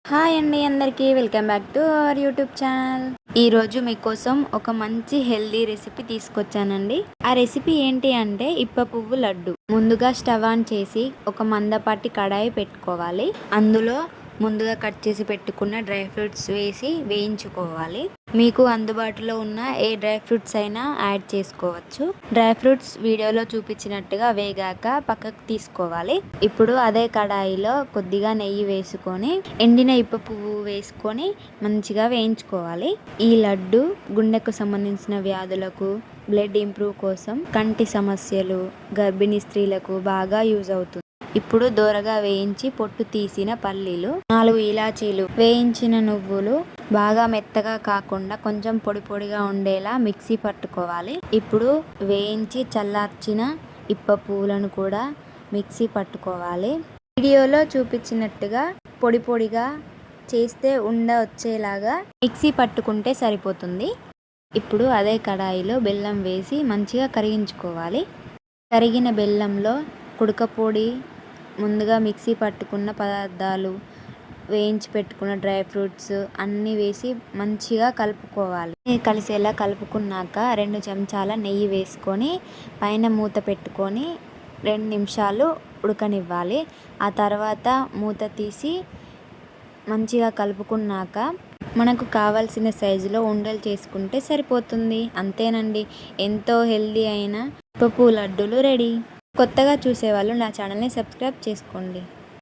Hi అండి అందరికీ welcome back to our YouTube channel. ఈరోజు మీకోసం ఒక మంచి హెల్దీ రెసిపీ తీసుకొచ్చానండి. ఆ రెసిపీ ఏంటి అంటే ఇప్ప పువ్వు లడ్డు. ముందుగా స్టవ్ ఆన్ చేసి ఒక మందపాటి కడాయి పెట్టుకోవాలి. అందులో ముందుగా కట్ చేసి పెట్టుకున్న డ్రై ఫ్రూట్స్ వేసి వేయించుకోవాలి. మీకు అందుబాటులో ఉన్న ఏ డ్రై ఫ్రూట్స్ అయినా యాడ్ చేసుకోవచ్చు. డ్రై ఫ్రూట్స్ వీడియోలో చూపించినట్టుగా వేగాక పక్కకు తీసుకోవాలి. ఇప్పుడు అదే కడాయిలో కొద్దిగా నెయ్యి వేసుకొని ఎండిన ఇప్ప పువ్వు వేసుకొని మంచిగా వేయించుకోవాలి. ఈ లడ్డు గుండెకు సంబంధించిన వ్యాధులకు, బ్లడ్ ఇంప్రూవ్ కోసం, కంటి సమస్యలు, గర్భిణీ స్త్రీలకు బాగా యూజ్ అవుతుంది. ఇప్పుడు దోరగా వేయించి పొట్టు తీసిన పల్లీలు, 4 ఇలాచీలు, వేయించిన నువ్వులు బాగా మెత్తగా కాకుండా కొంచెం పొడి పొడిగా ఉండేలా మిక్సీ పట్టుకోవాలి. ఇప్పుడు వేయించి చల్లార్చిన ఇప్ప పువ్వులను కూడా మిక్సీ పట్టుకోవాలి. వీడియోలో చూపించినట్టుగా పొడి పొడిగా చేస్తే ఉండ వచ్చేలాగా మిక్సీ పట్టుకుంటే సరిపోతుంది. ఇప్పుడు అదే కడాయిలో బెల్లం వేసి మంచిగా కరిగించుకోవాలి. కరిగిన బెల్లంలో కుడకపొడి, ముందుగా మిక్సీ పట్టుకున్న పదార్థాలు, వేయించి పెట్టుకున్న డ్రై ఫ్రూట్స్ అన్నీ వేసి మంచిగా కలుపుకోవాలి. కలిసేలా కలుపుకున్నాక 2 చెంచాల నెయ్యి వేసుకొని పైన మూత పెట్టుకొని 2 నిమిషాలు ఉడకనివ్వాలి. ఆ తర్వాత మూత తీసి మంచిగా కలుపుకున్నాక మనకు కావాల్సిన సైజులో ఉండలు చేసుకుంటే సరిపోతుంది. అంతేనండి, ఎంతో హెల్దీ అయిన పప్పు లడ్డూలు రెడీ. కొత్తగా చూసేవాళ్ళు నా ఛానల్ని సబ్స్క్రైబ్ చేసుకోండి.